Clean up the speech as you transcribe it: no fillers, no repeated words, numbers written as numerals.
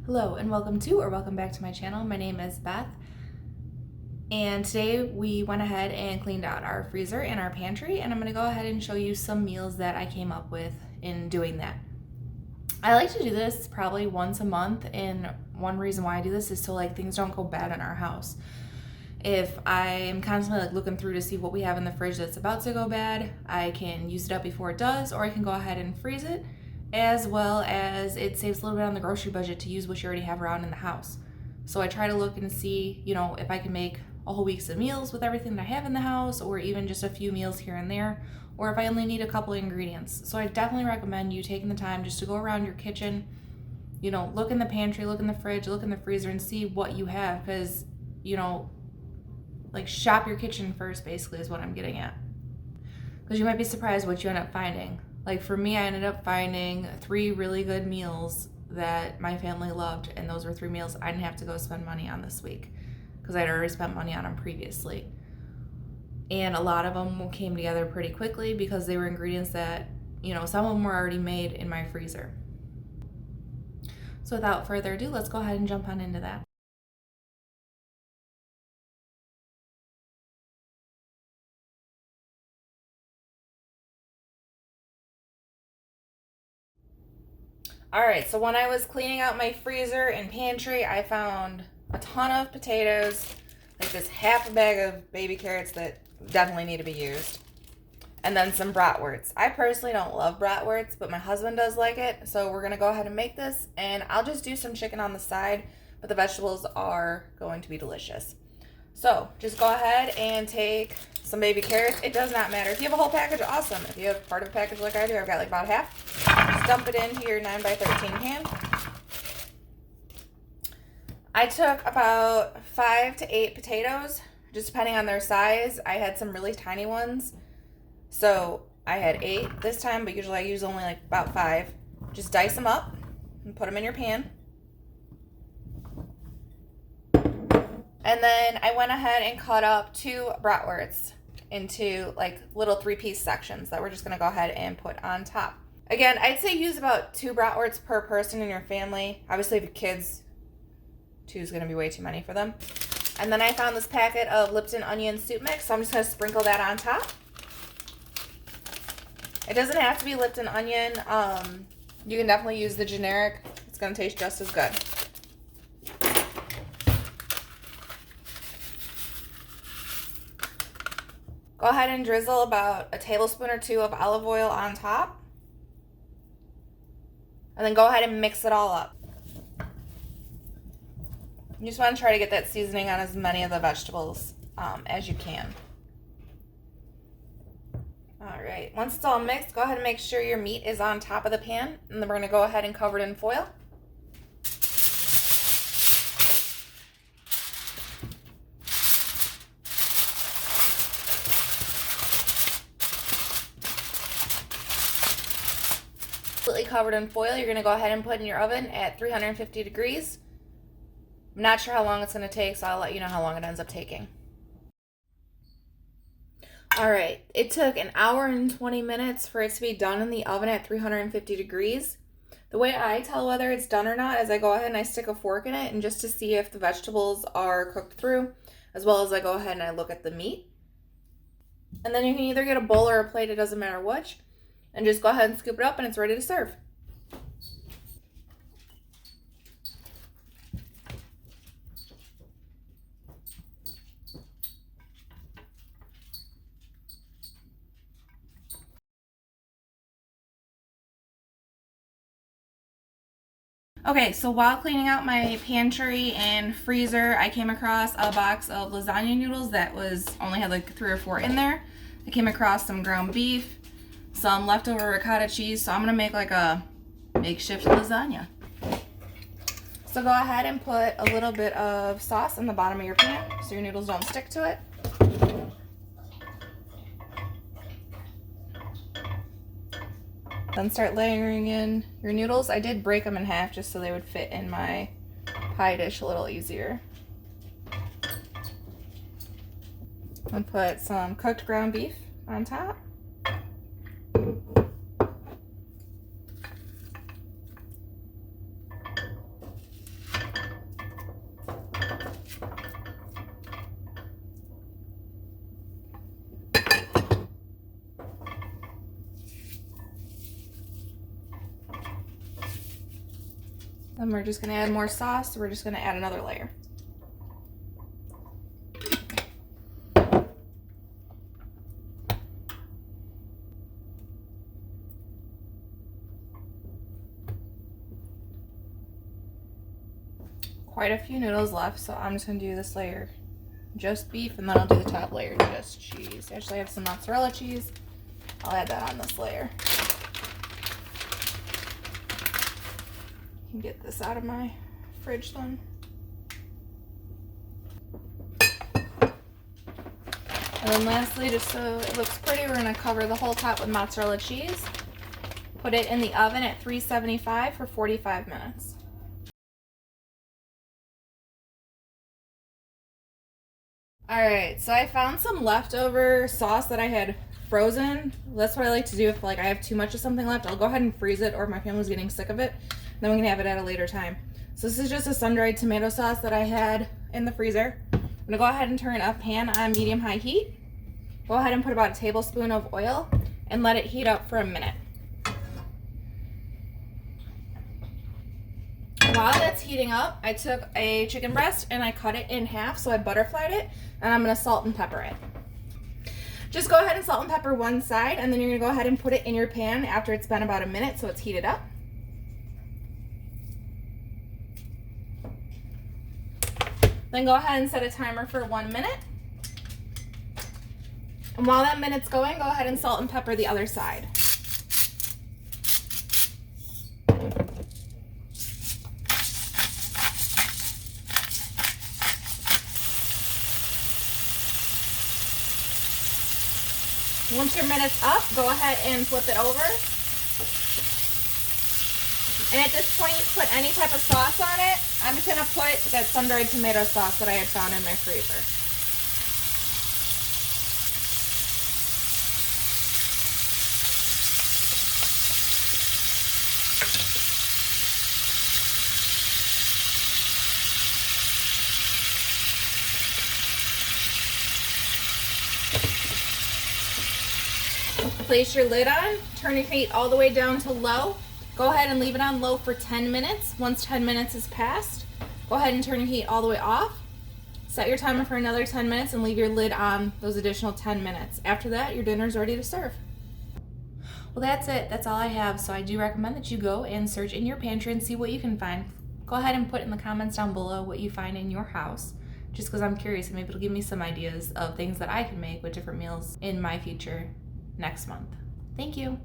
Hello and welcome back to my channel. My name is Beth, and today we went ahead and cleaned out our freezer and our pantry, and I'm going to go ahead and show you some meals that I came up with in doing that. I like to do this probably once a month, and one reason why I do this is so things don't go bad in our house. If I am constantly looking through to see what we have in the fridge that's about to go bad, I can use it up before it does, or I can go ahead and freeze it, as well as it saves a little bit on the grocery budget to use what you already have around in the house. So I try to look and see, if I can make a whole week's of meals with everything that I have in the house, or even just a few meals here and there, or if I only need a couple of ingredients. So I definitely recommend you taking the time just to go around your kitchen, look in the pantry, look in the fridge, look in the freezer, and see what you have, because, shop your kitchen first, basically, is what I'm getting at. Because you might be surprised what you end up finding. For me, I ended up finding 3 really good meals that my family loved, and those were 3 meals I didn't have to go spend money on this week because I'd already spent money on them previously. And a lot of them came together pretty quickly because they were ingredients that, some of them were already made in my freezer. So without further ado, let's go ahead and jump on into that. Alright, so when I was cleaning out my freezer and pantry, I found a ton of potatoes, this half a bag of baby carrots that definitely need to be used, and then some bratwursts. I personally don't love bratwursts, but my husband does like it, so we're going to go ahead and make this, and I'll just do some chicken on the side, but the vegetables are going to be delicious. So just go ahead and take some baby carrots. It does not matter. If you have a whole package, awesome. If you have part of a package like I do, I've got about half. Just dump it into your 9x13 can. I took about 5 to 8 potatoes, just depending on their size. I had some really tiny ones, so I had 8 this time, but usually I use only about 5. Just dice them up and put them in your pan. And then I went ahead and cut up 2 bratwursts into little 3-piece sections that we're just gonna go ahead and put on top. Again, I'd say use about 2 bratwursts per person in your family. Obviously, if you have kids, 2 is gonna be way too many for them. And then I found this packet of Lipton onion soup mix, so I'm just gonna sprinkle that on top. It doesn't have to be Lipton onion. You can definitely use the generic. It's gonna taste just as good. Go ahead and drizzle about a tablespoon or 2 of olive oil on top. And then go ahead and mix it all up. You just want to try to get that seasoning on as many of the vegetables as you can. Alright, once it's all mixed, go ahead and make sure your meat is on top of the pan. And then we're going to go ahead and cover it in foil. Completely covered in foil, you're going to go ahead and put in your oven at 350 degrees. I'm not sure how long it's going to take, so I'll let you know how long it ends up taking. Alright, it took 1 hour and 20 minutes for it to be done in the oven at 350 degrees. The way I tell whether it's done or not is I go ahead and I stick a fork in it, and just to see if the vegetables are cooked through, as well as I go ahead and I look at the meat. And then you can either get a bowl or a plate, it doesn't matter which, and just go ahead and scoop it up and it's ready to serve. Okay, so while cleaning out my pantry and freezer, I came across a box of lasagna noodles that only had 3 or 4 in there. I came across some ground beef, some leftover ricotta cheese, so I'm gonna make a makeshift lasagna. So go ahead and put a little bit of sauce in the bottom of your pan so your noodles don't stick to it. Then start layering in your noodles. I did break them in half just so they would fit in my pie dish a little easier. And put some cooked ground beef on top. Then we're just gonna add more sauce, so we're just gonna add another layer. Quite a few noodles left, so I'm just gonna do this layer just beef, and then I'll do the top layer just cheese. Actually, I have some mozzarella cheese. I'll add that on this layer. Can get this out of my fridge then. And then lastly, just so it looks pretty, we're gonna cover the whole top with mozzarella cheese. Put it in the oven at 375 for 45 minutes. Alright, so I found some leftover sauce that I had frozen. That's what I like to do if like I have too much of something left. I'll go ahead and freeze it, or if my family's getting sick of it, then we can have it at a later time. So this is just a sun-dried tomato sauce that I had in the freezer. I'm gonna go ahead and turn a pan on medium-high heat. Go ahead and put about a tablespoon of oil and let it heat up for a minute. While that's heating up, I took a chicken breast and I cut it in half, so I butterflied it, and I'm gonna salt and pepper it. Just go ahead and salt and pepper one side, and then you're gonna go ahead and put it in your pan after it's been about a minute so it's heated up. Then go ahead and set a timer for 1 minute. And while that minute's going, go ahead and salt and pepper the other side. Once your minute's up, go ahead and flip it over. And at this point, you can put any type of sauce on it. I'm just gonna put that sun-dried tomato sauce that I had found in my freezer. Place your lid on, turn your heat all the way down to low. Go ahead and leave it on low for 10 minutes. Once 10 minutes is passed, go ahead and turn your heat all the way off. Set your timer for another 10 minutes and leave your lid on those additional 10 minutes. After that, your dinner's ready to serve. Well, that's it. That's all I have. So I do recommend that you go and search in your pantry and see what you can find. Go ahead and put in the comments down below what you find in your house, just because I'm curious, and maybe it'll give me some ideas of things that I can make with different meals in my future next month. Thank you.